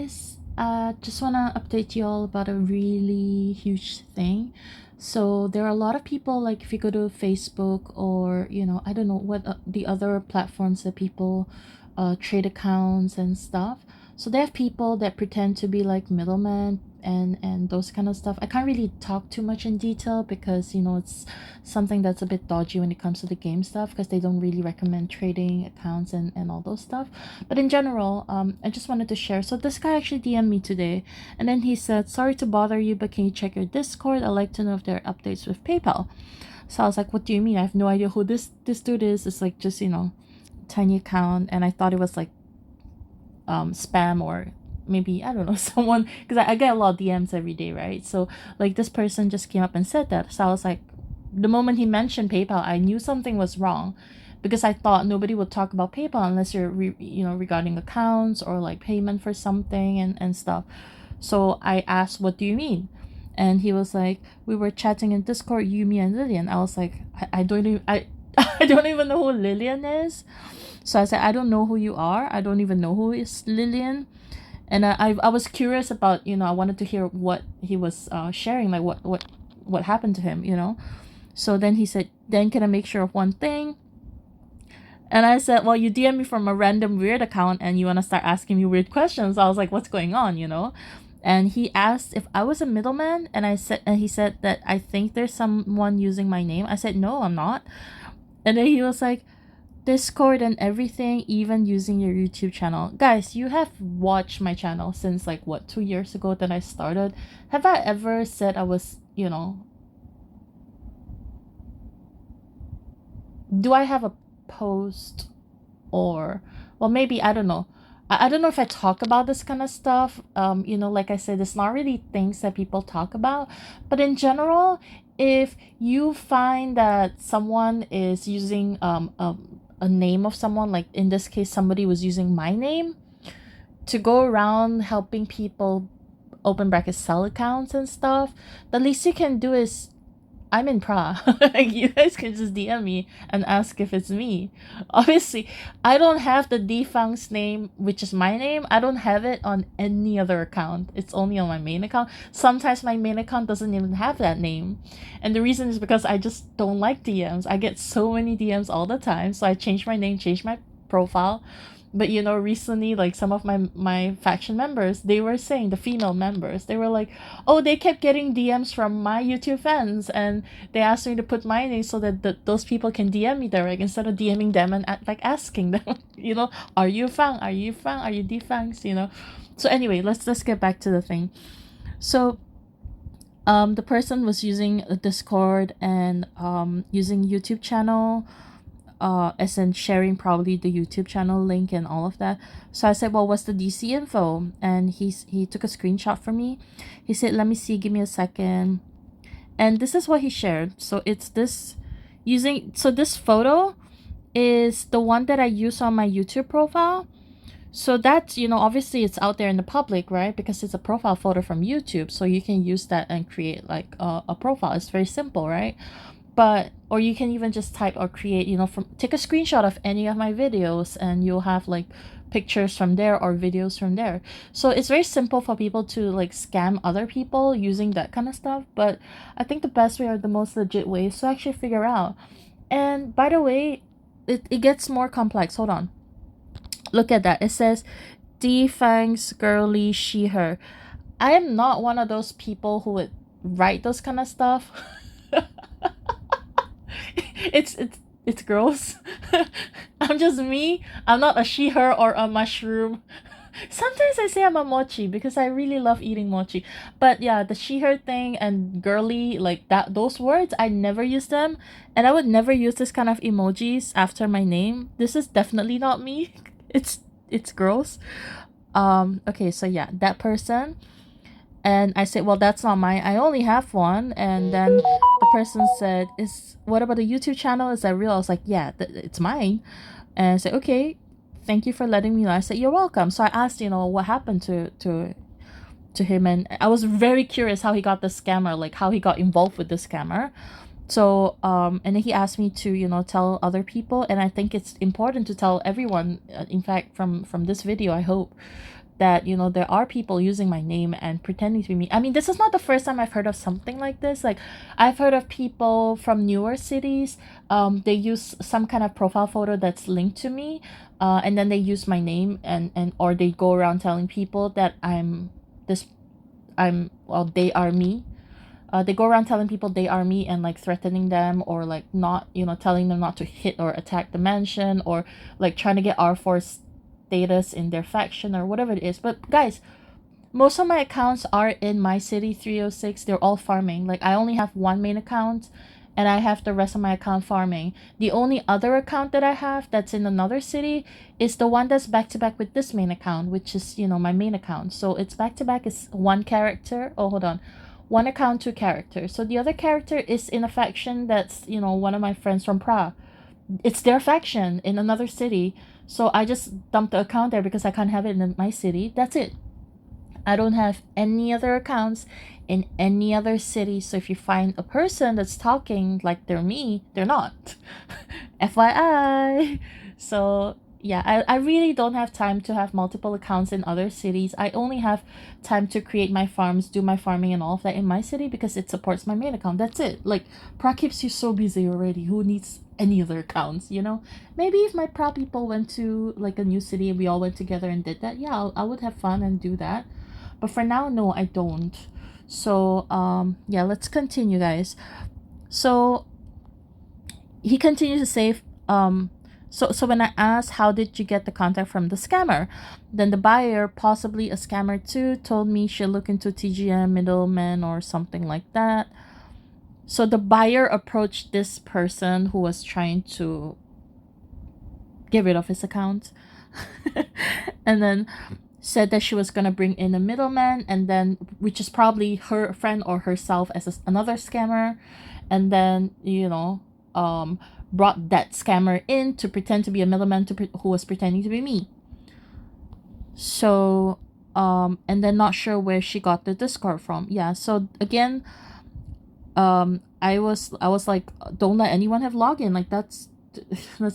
guys, just want to update you all about a really huge thing. So there are a lot of people, like if you go to Facebook or I don't know what the other platforms that people trade accounts and stuff. So they have people that pretend to be like middlemen and those kind of stuff. I can't really talk too much in detail because it's something that's a bit dodgy when it comes to the game stuff, because they don't really recommend trading accounts and all those stuff. But in general, I just wanted to share. So this guy actually DM'd me today, and then he said, "Sorry to bother you, but can you check your Discord? I'd like to know if there are updates with PayPal." So I was like, "What do you mean? I have no idea who this dude is. It's like just tiny account," and I thought it was like spam, or maybe I don't know someone, because I get a lot of DMs every day, right? So like this person just came up and said that. So I was like, the moment he mentioned PayPal, I knew something was wrong, because I thought nobody would talk about PayPal unless you're regarding accounts or like payment for something and stuff. So I asked, "What do you mean?" And he was like, "We were chatting in Discord, you, me, and Lillian." I was like, I don't even I don't even know who Lillian is. So I said, "I don't know who you are. I don't even know who is Lillian." And I was curious about, I wanted to hear what he was sharing, like what happened to him. So then he said, "Then can I make sure of one thing?" And I said, "Well, you DM me from a random weird account and you want to start asking me weird questions." I was like, "What's going on?" And he asked if I was a middleman, and he said that I think there's someone using my name. I said, "No, I'm not." And then he was like, "Discord and everything, even using your YouTube channel." Guys, you have watched my channel since like what, 2 years ago that I started. Have I ever said I was, do I have a post, or well, maybe I don't know. I don't know if I talk about this kind of stuff. Like I said, it's not really things that people talk about. But in general, if you find that someone is using a name of someone, like in this case somebody was using my name to go around helping people open bracket sell accounts and stuff, the least you can do is, I'm in Prague. Like, you guys can just DM me and ask if it's me. Obviously, I don't have the Defang's name, which is my name. I don't have it on any other account. It's only on my main account. Sometimes my main account doesn't even have that name. And the reason is because I just don't like DMs. I get so many DMs all the time. So I changed my name, changed my profile. But recently, like some of my faction members, they were saying, the female members, they were like, "Oh, they kept getting DMs from my YouTube fans, and they asked me to put my name so that those people can DM me direct instead of DMing them and like asking them, are you Fang? Are you Fang? Are you Defangs?" So anyway, let's get back to the thing. So the person was using a Discord and using YouTube channel, as in sharing probably the YouTube channel link and all of that. So I said, "Well, what's the DC info?" And he took a screenshot for me. He said, "Let me see, give me a second." And this is what he shared. So it's this this photo is the one that I use on my YouTube profile. So that's, obviously it's out there in the public, right? Because it's a profile photo from YouTube. So you can use that and create like a profile. It's very simple, right? But or you can even just type or create, take a screenshot of any of my videos, and you'll have like pictures from there or videos from there. So it's very simple for people to like scam other people using that kind of stuff. But I think the best way, or the most legit way, is to actually figure out. And by the way, it gets more complex. Hold on, look at that. It says Defangs girly she her. I am not one of those people who would write those kind of stuff. It's gross. I'm just me. I'm not a she her or a mushroom. Sometimes I say I'm a mochi because I really love eating mochi. But yeah, the she her thing and girly, like that, those words, I never use them. And I would never use this kind of emojis after my name. This is definitely not me. It's gross. Okay, so yeah, that person. And I said, "Well, that's not mine. I only have one." And then the person said, "What about the YouTube channel? Is that real?" I was like, "Yeah, it's mine." And I said, "Okay, thank you for letting me know." I said, "You're welcome." So I asked, what happened to him, and I was very curious how he got the scammer, like how he got involved with the scammer. So and then he asked me to tell other people, and I think it's important to tell everyone. In fact, from this video, I hope that, there are people using my name and pretending to be me. I mean, this is not the first time I've heard of something like this. Like, I've heard of people from newer cities. They use some kind of profile photo that's linked to me, and then they use my name, and or they go around telling people that this well, they are me. They go around telling people they are me and like threatening them, or like not, telling them not to hit or attack the mansion, or like trying to get R4 status in their faction or whatever it is. But guys, most of my accounts are in my city 306. They're all farming. Like, I only have one main account and I have the rest of my account farming. The only other account that I have that's in another city is the one that's back to back with this main account, which is, my main account. So it's back to back is one character. Oh, hold on. One account, two characters. So the other character is in a faction that's, one of my friends from Prague. It's their faction in another city. So I just dumped the account there because I can't have it in my city. That's it. I don't have any other accounts in any other city. So if you find a person that's talking like they're me, they're not. FYI. So yeah, I really don't have time to have multiple accounts in other cities. I only have time to create my farms, do my farming and all of that in my city because it supports my main account. That's it. Like, Pra keeps you so busy already. Who needs any other accounts, Maybe if my Pra people went to like a new city and we all went together and did that, yeah, I would have fun and do that. But for now, no, I don't. So, yeah, let's continue, guys. So, he continues to say, so when I asked how did you get the contact from the scammer, then the buyer, possibly a scammer too, told me she'll look into TGM, middleman, or something like that. So the buyer approached this person who was trying to get rid of his account, and then said that she was gonna bring in a middleman, and then, which is probably her friend or herself as another scammer, and then brought that scammer in to pretend to be a middleman who was pretending to be me. So and then not sure where she got the Discord from. Yeah, so again, I was like, don't let anyone have login. Like, that's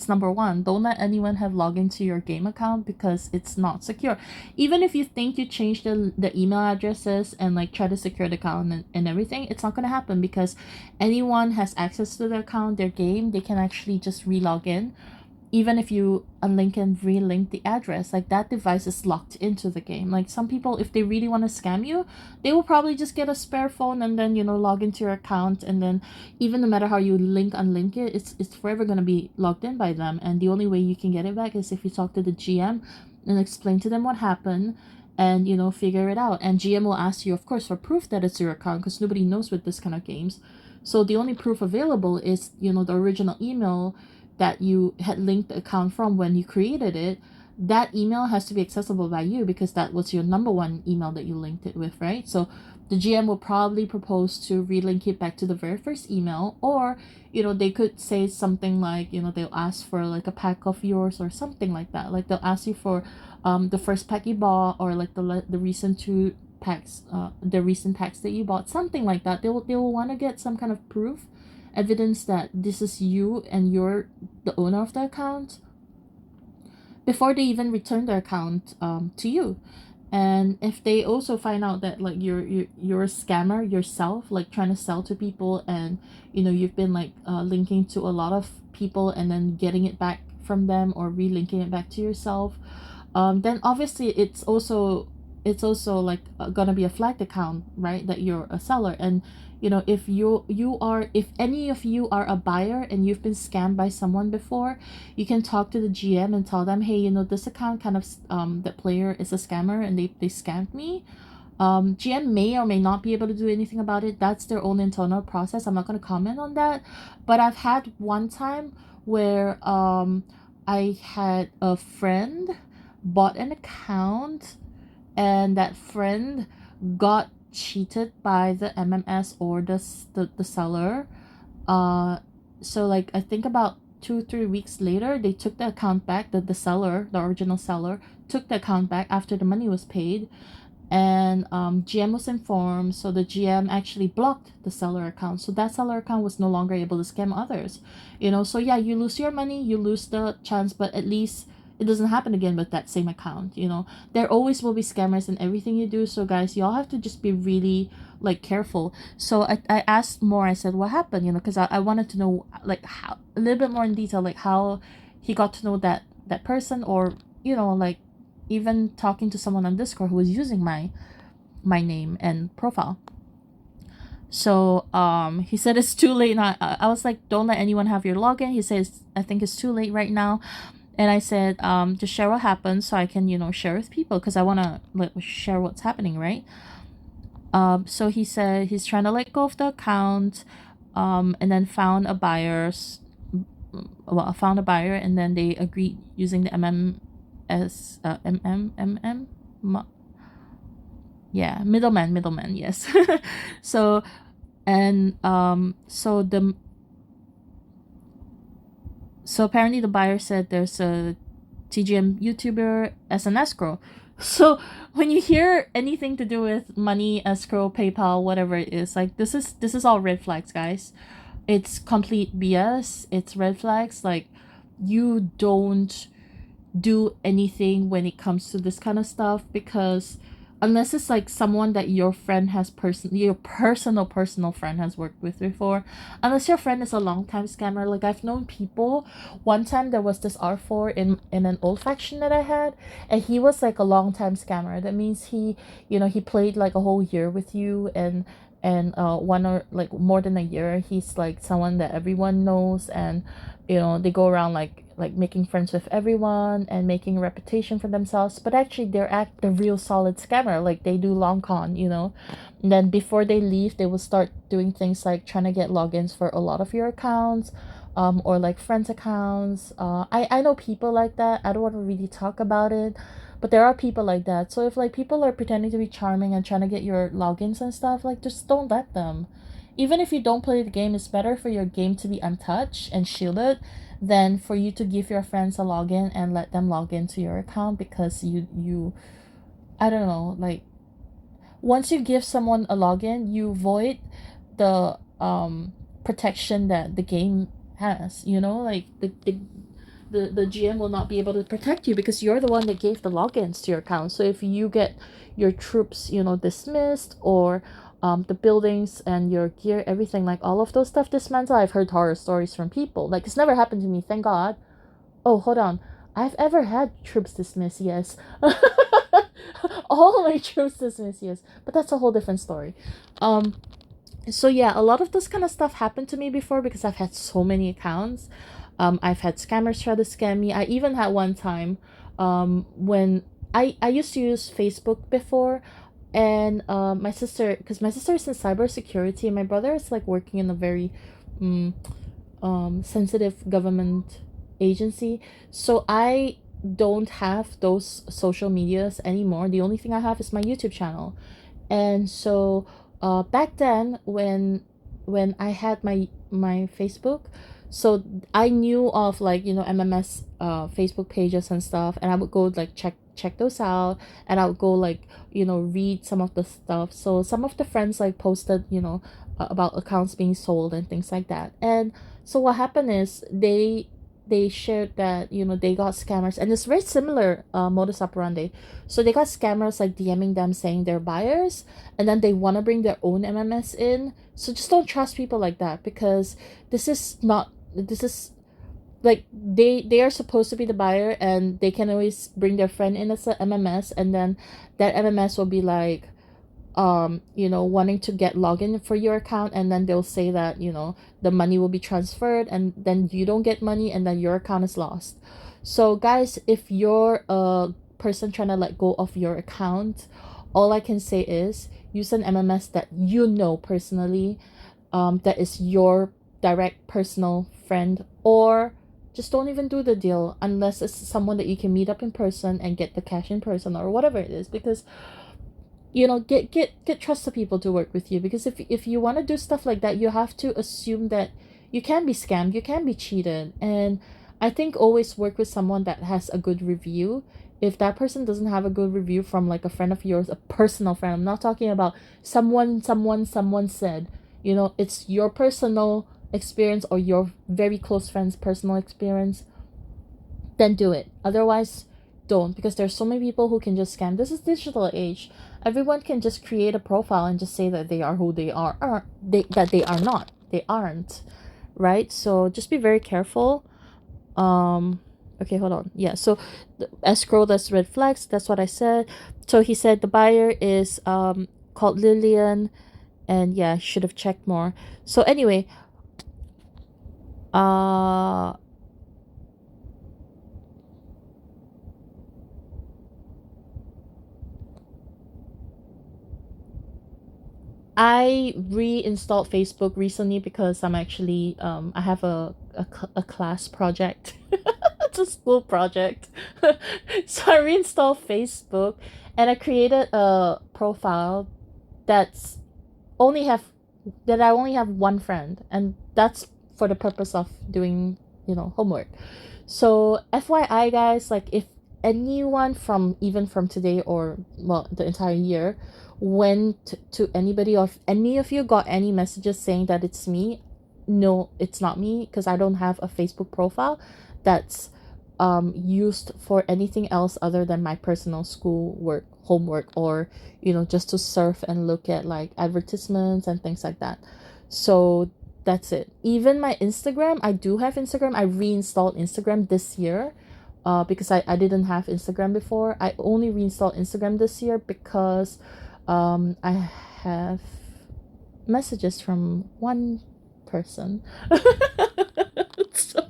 number one. Don't let anyone have login to your game account because it's not secure. Even if you think you changed the email addresses and like try to secure the account and everything, it's not going to happen because anyone has access to the account, their game, they can actually just re-log in. Even if you unlink and relink the address, like, that device is locked into the game. Like, some people, if they really want to scam you, they will probably just get a spare phone and then, log into your account, and then even no matter how you unlink it, it's forever going to be logged in by them. And the only way you can get it back is if you talk to the GM and explain to them what happened and, figure it out. And GM will ask you, of course, for proof that it's your account because nobody knows with this kind of games. So the only proof available is, the original email that you had linked the account from when you created it. That email has to be accessible by you because that was your number one email that you linked it with, right? So the GM will probably propose to relink it back to the very first email, or they could say something like, they'll ask for like a pack of yours or something like that. Like, they'll ask you for the first pack you bought, or like the recent two packs, the recent packs that you bought, something like that. They will want to get some kind of proof, evidence that this is you and you're the owner of the account before they even return their account to you. And if they also find out that like you're a scammer yourself, like trying to sell to people, and you've been like linking to a lot of people and then getting it back from them or relinking it back to yourself, then obviously it's also like gonna be a flagged account, right? That you're a seller. And if if any of you are a buyer and you've been scammed by someone before, you can talk to the GM and tell them, hey, this account kind of that player is a scammer and they scammed me. GM may or may not be able to do anything about it. That's their own internal process. I'm not going to comment on that. But I've had one time where I had a friend bought an account, and that friend got cheated by the MMS or the seller. So like, I think about 2-3 weeks later, they took the account back. The seller, the original seller, took the account back after the money was paid, and GM was informed. So the GM actually blocked the seller account, so that seller account was no longer able to scam others. So yeah, you lose your money, you lose the chance, but at least it doesn't happen again with that same account. There always will be scammers in everything you do. So guys, y'all have to just be really like careful. So I asked more. I said, what happened? Because I wanted to know like how, a little bit more in detail, like how he got to know that person, or like even talking to someone on Discord who was using my name and profile. So he said it's too late now. I was like, don't let anyone have your login. He says, I think it's too late right now. And I said, just share what happened so I can, share with people, because I want to share what's happening, right? So he said he's trying to let go of the account, and then found a buyer, and then they agreed using the MMS, yeah, middleman, yes. So, and so apparently the buyer said there's a TGM YouTuber as an escrow. So when you hear anything to do with money, escrow, PayPal, whatever it is, like this is all red flags, guys. It's complete BS. It's red flags. Like, you don't do anything when it comes to this kind of stuff, because unless it's like someone that your friend has your personal friend has worked with before, unless your friend is a long time scammer. Like, I've known people. One time there was this R4 in an old faction that I had, and he was like a long time scammer. That means he played like a whole year with you, and one or like more than a year. He's like someone that everyone knows, and they go around like making friends with everyone and making a reputation for themselves, but actually they're the real solid scammer. Like, they do long con, and then before they leave, they will start doing things like trying to get logins for a lot of your accounts, or like friends accounts. I know people like that. I don't want to really talk about it, but there are people like that. So if like people are pretending to be charming and trying to get your logins and stuff, like, just don't let them. Even if you don't play the game, it's better for your game to be untouched and shielded than for you to give your friends a login and let them log into your account, because you I don't know, like, once you give someone a login, you void the protection that the game has, like the GM will not be able to protect you because you're the one that gave the logins to your account. So if you get your troops, dismissed, or the buildings and your gear, everything, like all of those stuff dismantled. I've heard horror stories from people. Like, it's never happened to me, thank God. Oh, hold on. I've ever had troops dismissed, yes. All my troops dismissed, yes. But that's a whole different story. So yeah, a lot of this kind of stuff happened to me before because I've had so many accounts. I've had scammers try to scam me. I even had one time when I used to use Facebook before, and my sister, because my sister is in cybersecurity, and my brother is like working in a very sensitive government agency. So I don't have those social medias anymore. The only thing I have is my YouTube channel. And so back then, when I had my Facebook, so I knew of like MMS Facebook pages and stuff, and I would go like check those out, and I would go like read some of the stuff. So some of the friends like posted about accounts being sold and things like that. And so what happened is they shared that they got scammers, and it's very similar modus operandi. So they got scammers like DMing them saying they're buyers, and then they want to bring their own MMS in. So just don't trust people like that, because this is like they are supposed to be the buyer, and they can always bring their friend in as a MMS, and then that MMS will be like wanting to get login for your account, and then they'll say that the money will be transferred, and then you don't get money, and then your account is lost. So guys, if you're a person trying to let go of your account, all I can say is use an MMS that personally, that is your direct personal friend, or just don't even do the deal unless it's someone that you can meet up in person and get the cash in person, or whatever it is. Because get trusted people to work with you, because if you want to do stuff like that, you have to assume that you can be scammed, you can be cheated. And I think always work with someone that has a good review. If that person doesn't have a good review from like a friend of yours, a personal friend, I'm not talking about someone said, it's your personal experience or your very close friend's personal experience, then do it. Otherwise, don't, because there's so many people who can just scam. This is digital age. Everyone can just create a profile and just say that they are who they are, or that they are not. They aren't, right? So just be very careful. Okay, hold on. Yeah, so the escrow, that's red flags. That's what I said. So he said the buyer is called Lillian, and yeah, should have checked more. So anyway, I reinstalled Facebook recently because I'm actually I have a class project. It's a school project. So I reinstalled Facebook and I created a profile that's only have that I only have one friend, and that's for the purpose of doing, homework. So FYI guys, like if anyone from even from today or well the entire year went to anybody, or if any of you got any messages saying that it's me, no, it's not me, because I don't have a Facebook profile that's used for anything else other than my personal school work, homework, or just to surf and look at like advertisements and things like that. So that's it. Even my Instagram, I do have Instagram. I reinstalled Instagram this year because I didn't have Instagram before. I only reinstalled Instagram this year because I have messages from one person. So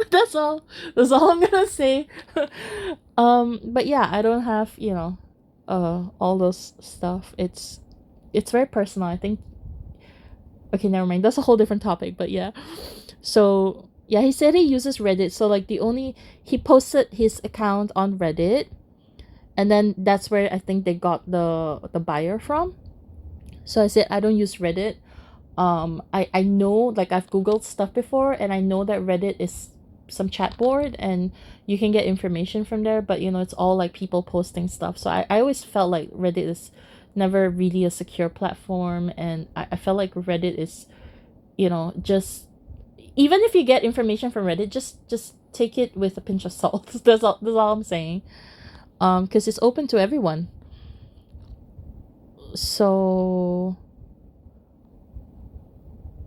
that's all I'm gonna say. But yeah, I don't have all those stuff. It's very personal, I think. Okay, never mind, that's a whole different topic. But yeah, so yeah, he said he uses Reddit. So like he posted his account on Reddit, and then that's where I think they got the buyer from. So I said I don't use Reddit. I know, like, I've googled stuff before, and I know that Reddit is some chat board and you can get information from there, but it's all like people posting stuff. So I always felt like Reddit is never really a secure platform, and I felt like Reddit is just, even if you get information from Reddit, just take it with a pinch of salt. That's all I'm saying. Because it's open to everyone. So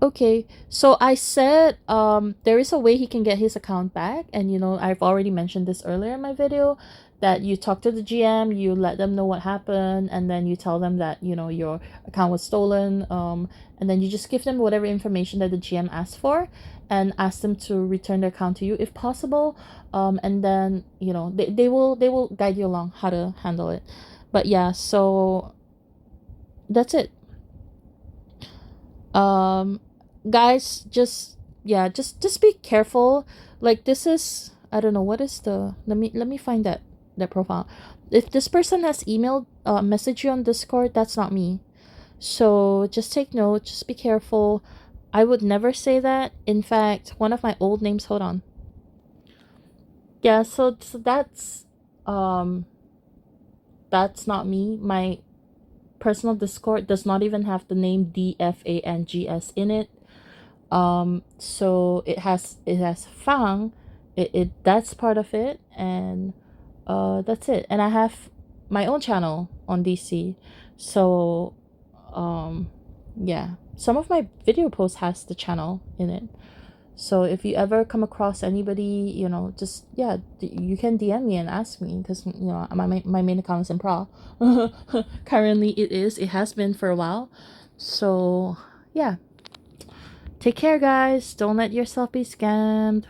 okay, so I said there is a way he can get his account back, and I've already mentioned this earlier in my video, that you talk to the GM, you let them know what happened, and then you tell them that your account was stolen, and then you just give them whatever information that the GM asked for, and ask them to return the account to you if possible, and then they will guide you along how to handle it. But yeah, so that's it. Guys, just be careful. Like, this is, I don't know, what is the, let me find that profile. If this person has emailed message you on Discord, that's not me. So just take note, just be careful. I would never say that. In fact, one of my old names, hold on. Yeah, so that's not me. My personal Discord does not even have the name DFANGS in it. So it has Fang, it that's part of it, and that's it. And I have my own channel on DC. So yeah, some of my video posts has the channel in it. So if you ever come across anybody, just, yeah, you can DM me and ask me, because my main account is in Pro. Currently it has been for a while. So yeah, take care guys, don't let yourself be scammed.